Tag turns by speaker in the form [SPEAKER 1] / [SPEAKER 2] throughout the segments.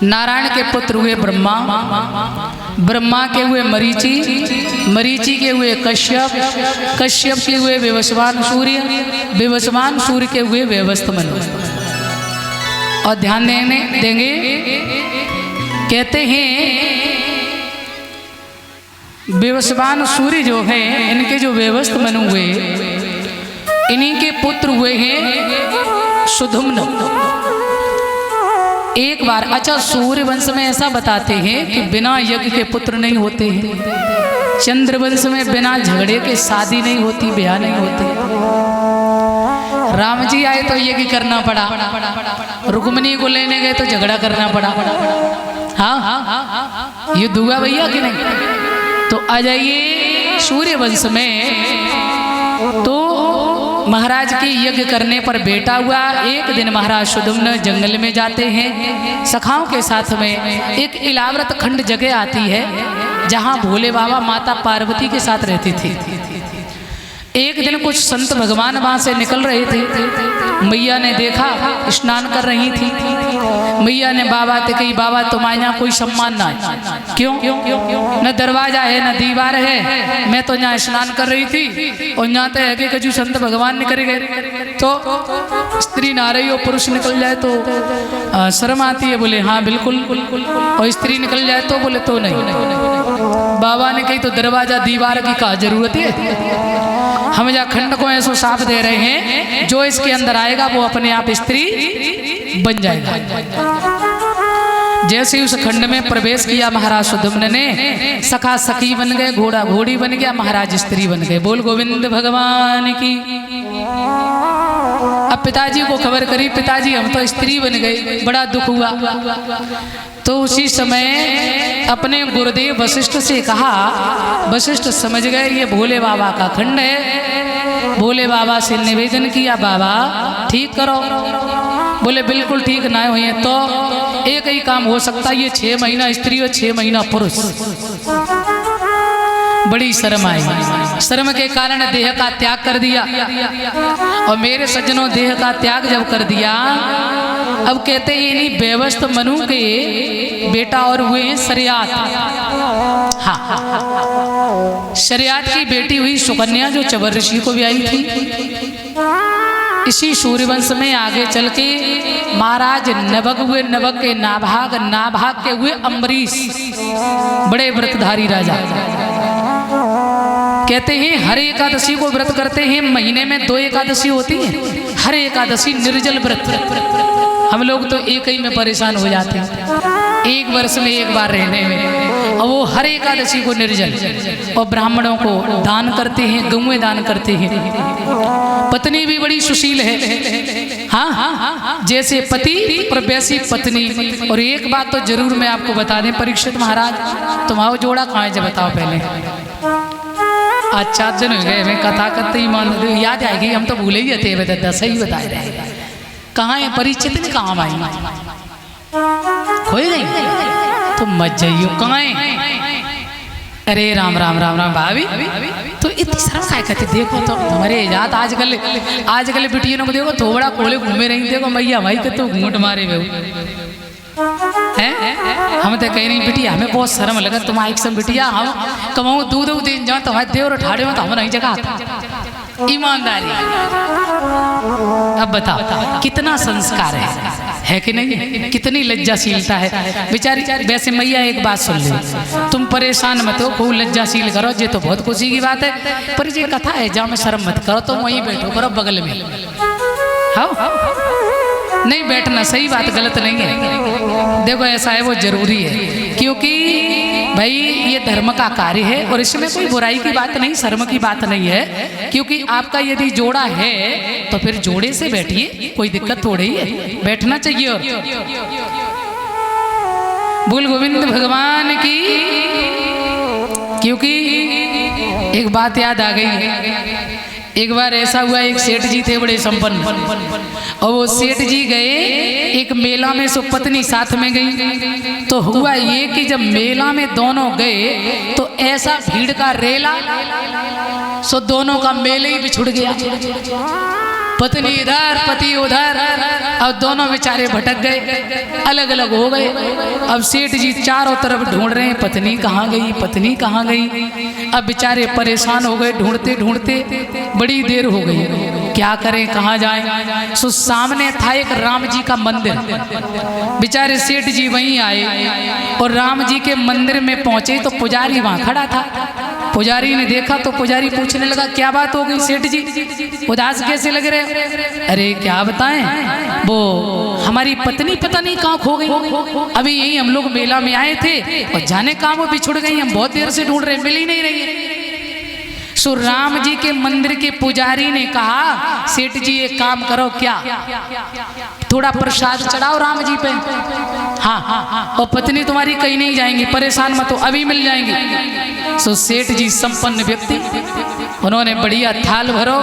[SPEAKER 1] नारायण के पुत्र हुए ब्रह्मा, ब्रह्मा के हुए मरीचि, मरीचि के हुए कश्यप, कश्यप के हुए विवस्वान सूर्य, विवस्वान सूर्य के हुए व्यवस्थ मनु। और ध्यान देंगे कहते हैं विवस्वान सूर्य जो है इनके जो व्यवस्थ मनु हुए इन्हीं के पुत्र हुए हैं सुधुम्न। एक बार अच्छा सूर्य वंश में ऐसा बताते हैं कि बिना यज्ञ के पुत्र नहीं होते हैं, चंद्र वंश में बिना झगड़े के शादी नहीं होती, ब्याह नहीं होते। राम जी आए तो यज्ञ करना पड़ा, रुक्मिणी को लेने गए तो झगड़ा करना पड़ा। हाँ युद्ध हुआ भैया कि नहीं। तो आ जाइए सूर्य वंश में तो महाराज के यज्ञ करने पर बेटा हुआ। एक दिन महाराज सुधुम्न जंगल में जाते हैं सखाओं के साथ में। एक इलाव्रत खंड जगह आती है जहाँ भोले बाबा माता पार्वती के साथ रहते थे। एक दिन कुछ संत भगवान वहाँ से निकल रहे थे, मैया ने देखा स्नान कर रही थी। मैया ने बाबा से कही बाबा तुम्हारे यहाँ कोई सम्मान ना है। क्यों? न दरवाजा है न दीवार है, मैं तो यहाँ स्नान कर रही थी और यहाँ तो है कि कजू संत भगवान निकल गए तो स्त्री ना रही हो पुरुष निकल जाए तो शर्म आती है। बोले हाँ बिल्कुल, और स्त्री निकल जाए तो बोले तो नहीं। बाबा ने कही तो दरवाजा दीवार की क्या जरूरत है, हम जा खंड को ऐसा साफ दे रहे हैं जो इसके अंदर आएगा वो अपने आप स्त्री बन जाएगा। जैसे ही उस खंड में प्रवेश किया महाराज सुधुम्न ने, सखा सखी बन गए, घोड़ा घोड़ी बन गया, महाराज स्त्री बन गए। बोल गोविंद भगवान की। अब पिताजी को खबर करी, पिताजी हम तो स्त्री बन गए, बड़ा दुख हुआ। तो उसी समय अपने गुरुदेव वशिष्ठ से कहा, वशिष्ठ समझ गए ये भोले बाबा का खंड है। भोले बाबा से निवेदन किया बाबा ठीक करो। बोले बिल्कुल ठीक ना हुए तो एक ही काम हो सकता है, ये 6 महीना स्त्री और 6 महीना पुरुष। बड़ी शर्म आई, शर्म के कारण देह का त्याग कर दिया। और मेरे सज्जनों देह का त्याग जब कर दिया, अब कहते हैं इन्हीं व्यवस्थ मनु के बेटा और हुए हैं शर्यात। हाँ शर्यात की बेटी हुई सुकन्या जो चवर ऋषि को भी आई थी। इसी सूर्यवंश में आगे चल के महाराज नभग हुए, नभग के नाभाग, नाभाग के हुए अम्बरीश, बड़े व्रतधारी राजा। कहते हैं हर एकादशी को व्रत करते हैं, महीने में 2 एकादशी होती है, हर एकादशी निर्जल व्रत। हम लोग तो एक ही में परेशान हो जाते हैं, एक वर्ष में एक बार रहने में, और वो हर एकादशी को निर्जल। और ब्राह्मणों को दान करते हैं, गौएं दान करते हैं। पत्नी भी बड़ी सुशील है, हाँ जैसे पति और वैसी पत्नी। और एक बात तो जरूर मैं आपको बता दें परीक्षित महाराज, तुम्हारा जोड़ा कहाँ है जब बताओ पहले। आज 4 दिन हो गए मैं कथा करते ही मान याद आएगी, हम तो भूले ही थे, बता 10 ही बताए रहे। कहाँ है परिचित ने कहाँ आई, खोई गई तो मत जाइयो कहाँ है। अरे राम राम राम राम भाभी तो इतनी शर्म काय करते। देखो तो तुम्हारे याद आजकल बिटियों को देखो थोड़ा कोले घूमे रही, देखो मैया भाई के तो घूट मारे हुए हैं। हम तो कह रही बिटिया हमें बहुत शर्म लगा, तुम्हारी सब बिटिया हम कमाऊ दूध दिन जाओ तुम्हारे देवर ठाड़े में तो हम नहीं जगह। ईमानदारी। अब बताओ कितना संस्कार है कि नहीं, कितनी लज्जाशीलता है बेचारी। वैसे मैया एक बात सुन लो, तुम परेशान मत हो, खूब लज्जाशील करो, ये तो बहुत खुशी की बात है। पर ये कथा है जहाँ में शर्म मत करो, तुम वहीं बैठो करो बगल में। हाँ नहीं बैठना सही बात, गलत नहीं है। देखो ऐसा है वो जरूरी है, क्योंकि भाई ये धर्म का कार्य है और इसमें कोई बुराई की बात नहीं, शर्म की बात नहीं है। क्योंकि आपका यदि जोड़ा है तो फिर जोड़े से बैठिए, कोई दिक्कत थोड़ी है, बैठना चाहिए। और बोल गोविंद भगवान की। क्योंकि एक बात याद आ गई है, एक बार ऐसा हुआ एक सेठ जी थे बड़े संपन्न, और वो सेठ जी गए एक मेला में, सो पत्नी साथ में गई। तो हुआ ये कि जब मेला में दोनों गए तो ऐसा भीड़ का रेला, सो दोनों का मेले ही बिछुड़ गया। पत्नी इधर पति उधर। अब दोनों बेचारे भटक गए, अलग अलग हो गए। अब सेठ जी चारों तरफ ढूंढ रहे हैं, पत्नी कहाँ गई, पत्नी कहाँ गई। अब बेचारे परेशान हो गए, ढूंढते ढूंढते बड़ी देर हो गई, क्या करें कहाँ जाएं। सो सामने था एक राम जी का मंदिर। बेचारे सेठ जी वहीं आए और राम जी के मंदिर में पहुंचे तो पुजारी वहां खड़ा था। पुजारी ने देखा तो पुजारी पूछने लगा, क्या बात हो गई सेठ जी, उदास कैसे लग रहे। अरे क्या बताएं, वो हमारी पत्नी पता नहीं कहाँ खो गई। अभी यही हम लोग मेला में आए थे और जाने कहाँ वो बिछुड़ गई, हम बहुत देर से ढूंढ रहे, मिल ही नहीं रही है। सो राम जी के मंदिर के पुजारी ने कहा, सेठ जी एक काम करो, क्या थोड़ा प्रसाद चढ़ाओ राम जी पे। हाँ, और पत्नी तुम्हारी कहीं नहीं जाएंगी, परेशान मत हो, अभी मिल जाएंगी। सो सेठ जी संपन्न व्यक्ति, उन्होंने बढ़िया थाल भरो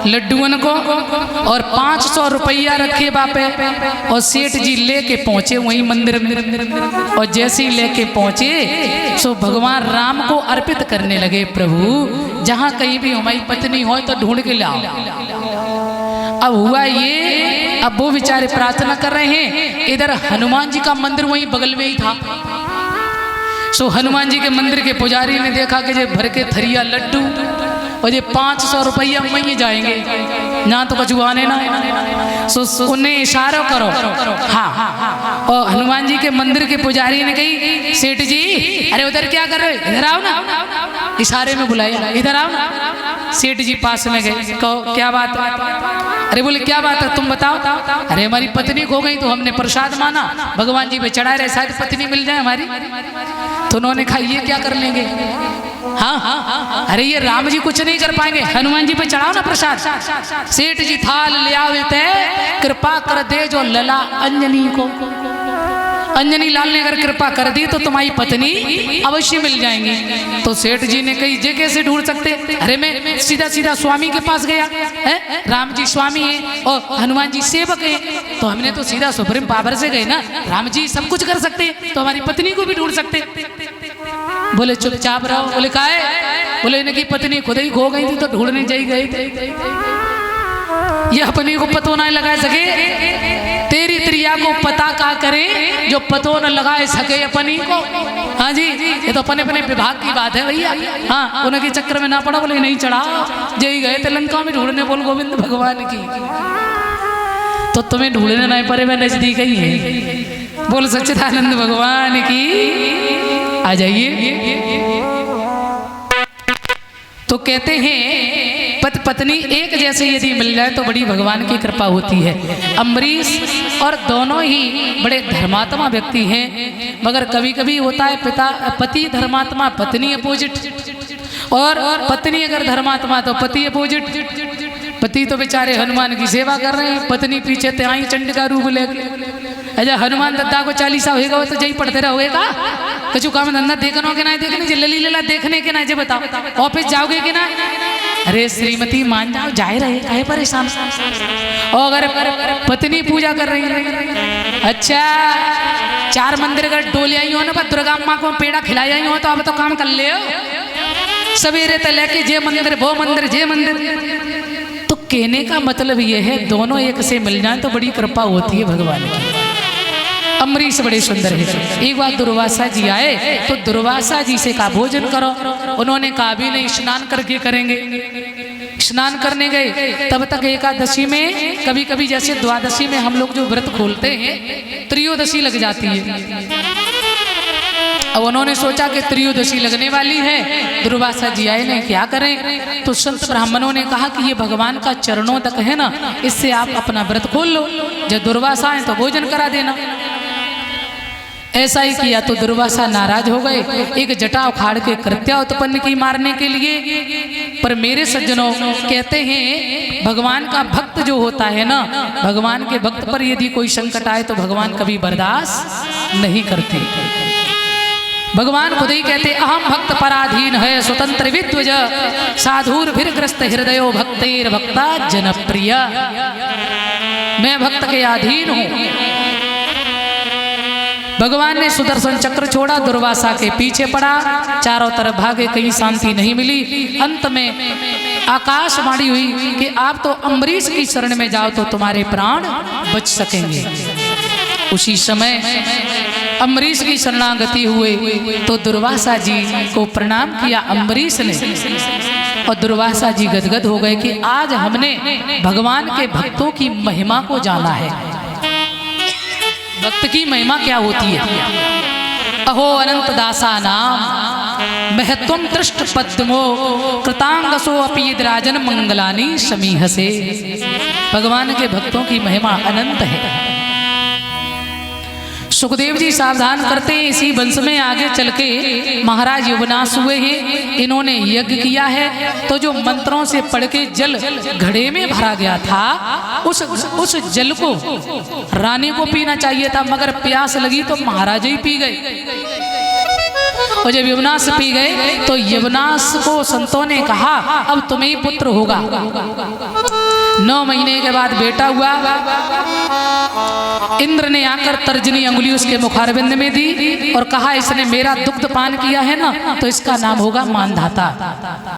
[SPEAKER 1] लड्डुअन को और 500 रुपया रखे बापे, और सेठ जी लेके पहुंचे वहीं मंदिर में। और जैसे ही लेके पहुंचे सो भगवान राम को अर्पित करने लगे, प्रभु जहां कहीं भी हमारी पत्नी हो तो ढूंढ के लाओ। अब हुआ ये, अब वो बेचारे प्रार्थना कर रहे हैं, इधर हनुमान जी का मंदिर वहीं बगल में ही था। सो हनुमान जी के मंदिर के पुजारी ने देखा कि ये भर के थरिया लड्डू और ये 500 रुपया वहीं जाएंगे, ना तो कुछ आने ना। सो उन्हें इशारा करो। हाँ, और हनुमान जी के मंदिर के पुजारी ने कही, सेठ जी अरे उधर क्या कर रहे हो, इधर आओ ना। इशारे में बुलाया, इधर आओ ना। सेठ जी पास में गए, कहो क्या बात है। अरे बोले क्या बात है, तुम बताओ। अरे हमारी पत्नी खो गई तो हमने प्रसाद माना, भगवान जी पे चढ़ाए रहे, शायद पत्नी मिल जाए हमारी। तो उन्होंने कहा ये क्या कर लेंगे। हाँ, अरे ये राम जी कुछ नहीं कर पाएंगे, हनुमान जी पे चढ़ाओ ना प्रसाद। सेठ जी थाल ले आवे थे, कृपा कर दे जो लला अंजनी को। अंजनी लाल ने अगर कृपा कर दी तो तुम्हारी पत्नी अवश्य मिल जाएंगी। तो सेठ जी ने कही ये कैसे ढूंढ सकते। अरे मैं सीधा सीधा स्वामी के पास गया है, राम जी स्वामी है और हनुमान जी सेवक है, तो हमने तो सीधा सुप्रीम पावर से गए ना। राम जी सब कुछ कर सकते तो हमारी पत्नी को भी ढूंढ सकते। बोले चुपचाप रहो। बोले काहे। बोले इनकी पत्नी खुद ही खो गई थी तो ढूंढने जाई गए थे, ये अपनी को पतो ना लगा सके, तेरी त्रिया को पता का करे जो पतो न लगाए सके अपनी को। हाँ जी, ये तो अपने अपने विभाग की बात है भैया। हाँ, उनके चक्कर में ना पड़ा। बोले नहीं चढ़ा, जय गए थे लंका में ढूंढने, बोल गोविंद भगवान की। तो तुम्हें ढूंढने नहीं पड़े, मैं नजदीक ही है। बोल सच्चिदानंद भगवान की। आ जाइए। तो कहते हैं पति पत्नी एक जैसे यदि मिल जाए तो बड़ी भगवान की कृपा होती है। अम्बरीश और दोनों ही बड़े धर्मात्मा व्यक्ति हैं, मगर कभी कभी होता है पति धर्मात्मा पत्नी अपोजिट, और पत्नी अगर धर्मात्मा तो पति अपोजिट। पति तो बेचारे हनुमान की सेवा कर रहे हैं, पत्नी पीछे त्याई चंड का रूप लेके। अजा हनुमान दत्ता को 40 होगा तो जय पढ़ते रहोगे। कछु काम धंधा देखनो के ना देखने, जे लली लला देखने के ना, जे बताओ ऑफिस जाओगे कि ना। अरे श्रीमती मान जाओ, जाए रहे काहे परेशान। और अगर पत्नी पूजा कर रही है, अच्छा 4 मंदिर अगर डोले आई हो ना, पर दुर्गा माँ को पेड़ा खिलाई आई हो तो अब तो काम कर ले। सवेरे तो लेके जे मंदिर वो मंदिर जे मंदिर। तो कहने का मतलब ये है दोनों एक से मिल जाए तो बड़ी कृपा होती है भगवान की। अम्बरीश बड़े सुंदर है। एक बार दुर्वासा जी आए तो दुर्वासा जी से कहा भोजन करो। उन्होंने कहा भी नहीं, स्नान करके करेंगे। स्नान करने गए तब तक एकादशी में, कभी कभी जैसे द्वादशी में हम लोग जो व्रत खोलते हैं, त्रयोदशी लग जाती है। अब उन्होंने सोचा कि त्रयोदशी लगने वाली है, दुर्वासा जी आए ने क्या करें। तो संत ब्राह्मणों ने कहा कि ये भगवान का चरणों तक है ना, इससे आप अपना व्रत खोल लो, जब दुर्वासा आए तो भोजन करा देना। ऐसा ही किया तो दुर्वासा नाराज हो गए, एक जटा उखाड़ के कृत्या उत्पन्न की मारने के लिए। पर मेरे सज्जनों कहते हैं भगवान का भक्त जो होता है ना, भगवान के भक्त पर यदि कोई संकट आए तो भगवान कभी बर्दाश्त नहीं करते। भगवान खुद ही कहते अहम भक्त पराधीन है स्वतंत्र विद्वज साधुर ग्रस्त हृदयो भक्तेर भक्ता जनप्रिय। मैं भक्त के अधीन हूँ। भगवान ने सुदर्शन चक्र छोड़ा, दुर्वासा के पीछे पड़ा, चारों तरफ भागे, कहीं शांति नहीं मिली। अंत में आकाशवाणी हुई कि आप तो अम्बरीश की शरण में जाओ तो तुम्हारे प्राण बच सकेंगे। उसी समय अम्बरीश की शरणागति हुए तो दुर्वासा जी को प्रणाम किया अम्बरीश ने, और दुर्वासा जी गदगद हो गए कि आज हमने भगवान के भक्तों की महिमा को जाना है। भक्त की महिमा क्या होती है? अहो अनंत दासा नाम महत्वम दृष्ट पद्मो कृतांगसो अपि राजन मंगलानी समीहसे। भगवान के भक्तों की महिमा अनंत है। सुखदेव जी सावधान करते हैं, इसी वंश में आगे चल के महाराज युवनाश हुए हैं, इन्होंने यज्ञ किया है। तो जो मंत्रों से पढ़ के जल घड़े में भरा गया था, उस जल को रानी को पीना चाहिए था, मगर प्यास लगी तो महाराज ही पी गए। और जब यवनाश पी गए तो यवनाश को संतों ने कहा अब तुम्हें पुत्र होगा। 9 महीने के बाद बेटा हुआ। इंद्र ने आकर तर्जनी अंगुली उसके मुखारविंद में दी और कहा इसने मेरा दुग्ध पान किया है ना, तो इसका नाम होगा मानधाता।